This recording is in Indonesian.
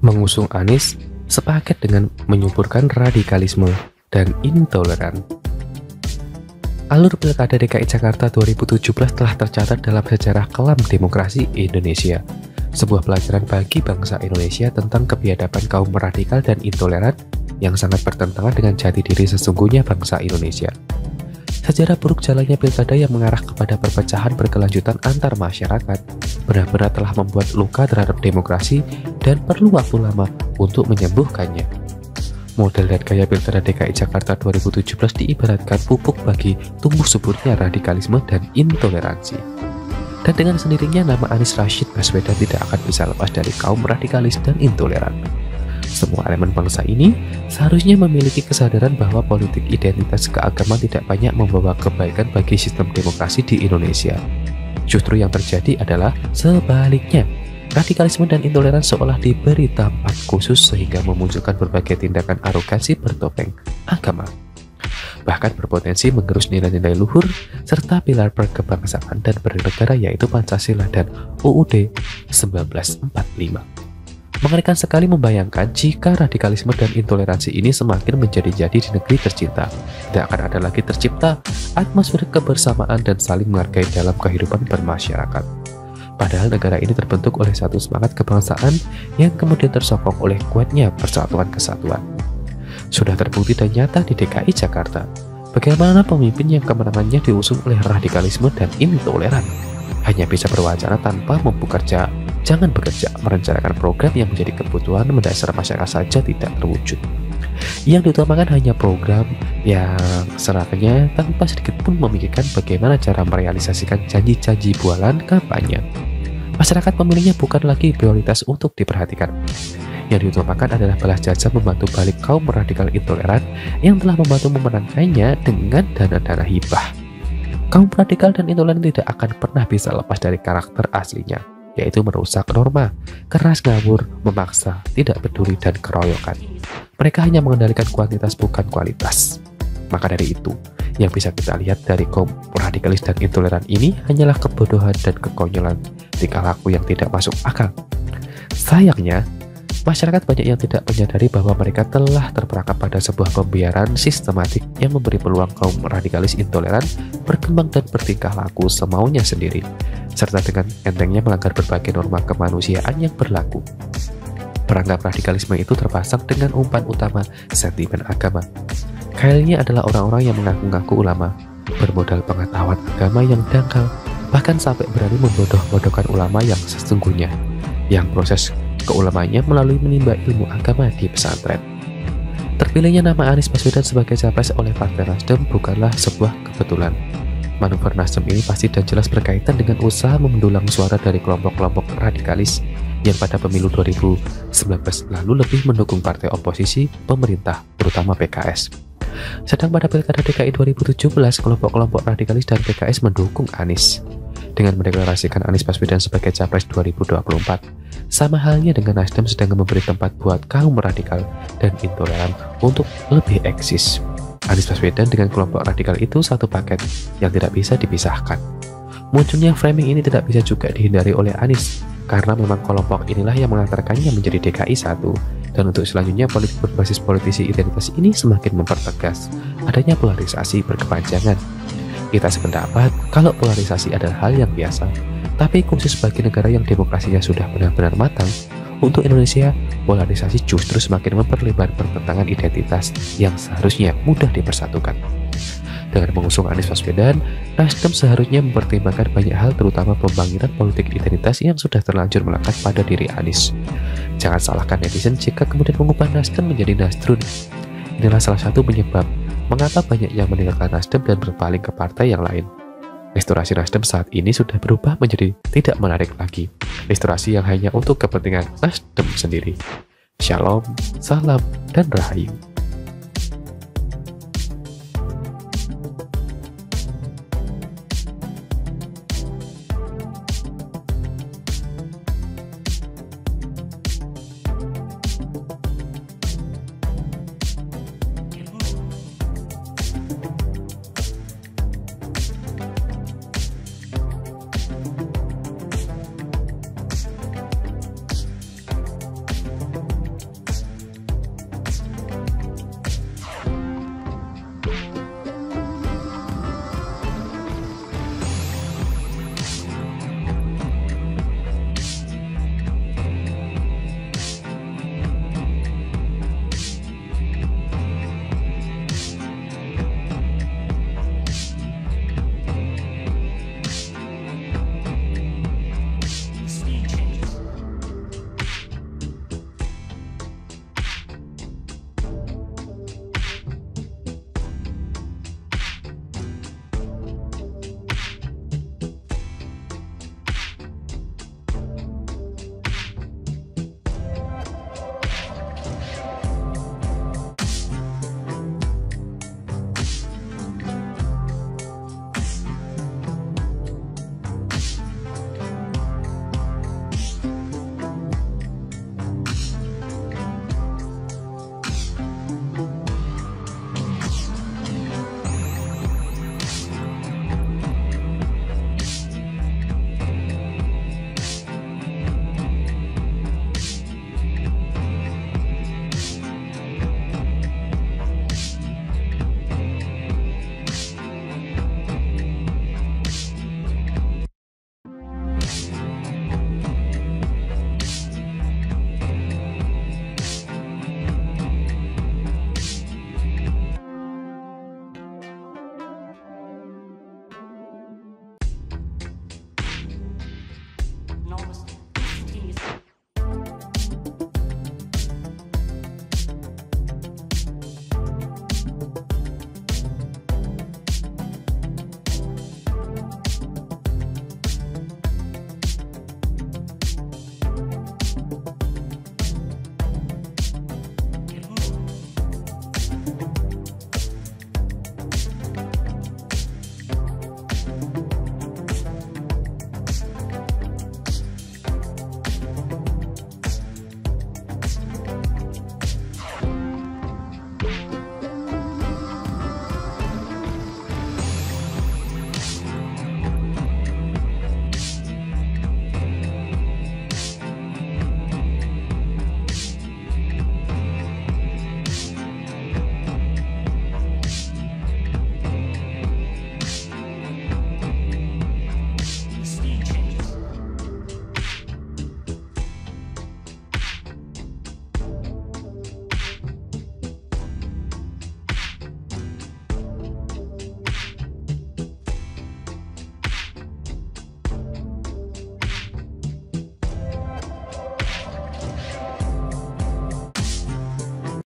Mengusung Anies sepaket dengan menyuburkan radikalisme dan intoleran. Alur Pilkada DKI Jakarta 2017 telah tercatat dalam sejarah kelam demokrasi Indonesia. Sebuah pelajaran bagi bangsa Indonesia tentang kebiadaban kaum radikal dan intoleran yang sangat bertentangan dengan jati diri sesungguhnya bangsa Indonesia. Sejarah buruk jalannya pilkada yang mengarah kepada perpecahan berkelanjutan antar masyarakat benar-benar telah membuat luka terhadap demokrasi dan perlu waktu lama untuk menyembuhkannya. Model dan gaya pilkada DKI Jakarta 2017 diibaratkan pupuk bagi tumbuh suburnya radikalisme dan intoleransi. Dan dengan sendirinya nama Anies Rashid Baswedan tidak akan bisa lepas dari kaum radikalis dan intoleran. Semua elemen bangsa ini seharusnya memiliki kesadaran bahwa politik identitas keagamaan tidak banyak membawa kebaikan bagi sistem demokrasi di Indonesia. Justru yang terjadi adalah sebaliknya. Radikalisme dan intoleransi seolah diberi tempat khusus sehingga memunculkan berbagai tindakan arogansi bertopeng agama. Bahkan berpotensi mengerus nilai-nilai luhur serta pilar kebangsaan dan bernegara yaitu Pancasila dan UUD 1945. Mengerikan sekali membayangkan jika radikalisme dan intoleransi ini semakin menjadi-jadi di negeri tercinta. Tidak akan ada lagi tercipta atmosfer kebersamaan dan saling menghargai dalam kehidupan bermasyarakat. Padahal negara ini terbentuk oleh satu semangat kebangsaan yang kemudian tersokong oleh kuatnya persatuan kesatuan. Sudah terbukti dan nyata di DKI Jakarta, bagaimana pemimpin yang kemenangannya diusung oleh radikalisme dan intoleran hanya bisa berwacana tanpa bekerja. Jangan bekerja, merencanakan program yang menjadi kebutuhan mendasar masyarakat saja tidak terwujud. Yang diutamakan hanya program yang seraknya tanpa sedikit pun memikirkan bagaimana cara merealisasikan janji-janji bualan kampanye. Masyarakat pemilihnya bukan lagi prioritas untuk diperhatikan. Yang diutamakan adalah balas jasa membantu balik kaum radikal intoleran yang telah membantu memenangkannya dengan dana-dana hibah. Kaum radikal dan intoleran tidak akan pernah bisa lepas dari karakter aslinya, yaitu merusak norma, keras ngawur, memaksa, tidak peduli, dan keroyokan. Mereka hanya mengendalikan kuantitas bukan kualitas. Maka dari itu, yang bisa kita lihat dari kaum radikalis dan intoleran ini hanyalah kebodohan dan kekonyolan tingkah laku yang tidak masuk akal. Sayangnya, masyarakat banyak yang tidak menyadari bahwa mereka telah terperangkap pada sebuah pembiaran sistematik yang memberi peluang kaum radikalis intoleran berkembang dan bertingkah laku semaunya sendiri, serta dengan entengnya melanggar berbagai norma kemanusiaan yang berlaku. Perangkap radikalisme itu terpasang dengan umpan utama sentimen agama. Kailnya adalah orang-orang yang mengaku-ngaku ulama, bermodal pengetahuan agama yang dangkal, bahkan sampai berani membodoh-bodohkan ulama yang sesungguhnya, yang proses keulamanya melalui menimba ilmu agama di pesantren. Terpilihnya nama Anies Baswedan sebagai capres oleh Partai Nasdem bukanlah sebuah kebetulan. Manuver Nasdem ini pasti dan jelas berkaitan dengan usaha mendulang suara dari kelompok-kelompok radikalis yang pada pemilu 2019 lalu lebih mendukung partai oposisi pemerintah, terutama PKS. Sedang pada Pilkada DKI 2017, kelompok-kelompok radikalis dan PKS mendukung Anies. Dengan mendeklarasikan Anies Baswedan sebagai capres 2024, sama halnya dengan Nasdem sedang memberi tempat buat kaum radikal dan intoleran untuk lebih eksis. Anies Baswedan dengan kelompok radikal itu satu paket yang tidak bisa dipisahkan. Munculnya framing ini tidak bisa juga dihindari oleh Anies, karena memang kelompok inilah yang mengantarkannya menjadi DKI 1, dan untuk selanjutnya politik berbasis politisi identitas ini semakin mempertegas adanya polarisasi berkepanjangan. Kita sependapat kalau polarisasi adalah hal yang biasa, tapi khusus bagi negara yang demokrasinya sudah benar-benar matang, untuk Indonesia, polarisasi justru semakin memperlebar pertentangan identitas yang seharusnya mudah dipersatukan. Dengan mengusung Anies Baswedan, Nasdem seharusnya mempertimbangkan banyak hal terutama pembangunan politik identitas yang sudah terlanjur melekat pada diri Anies. Jangan salahkan netizen jika kemudian mengubah Nasdem menjadi Nasrun. Inilah salah satu penyebab mengapa banyak yang meninggalkan Nasdem dan berpaling ke partai yang lain. Restorasi Nasdem saat ini sudah berubah menjadi tidak menarik lagi. Restorasi yang hanya untuk kepentingan Nasdem sendiri. Shalom, salam, dan rahayu.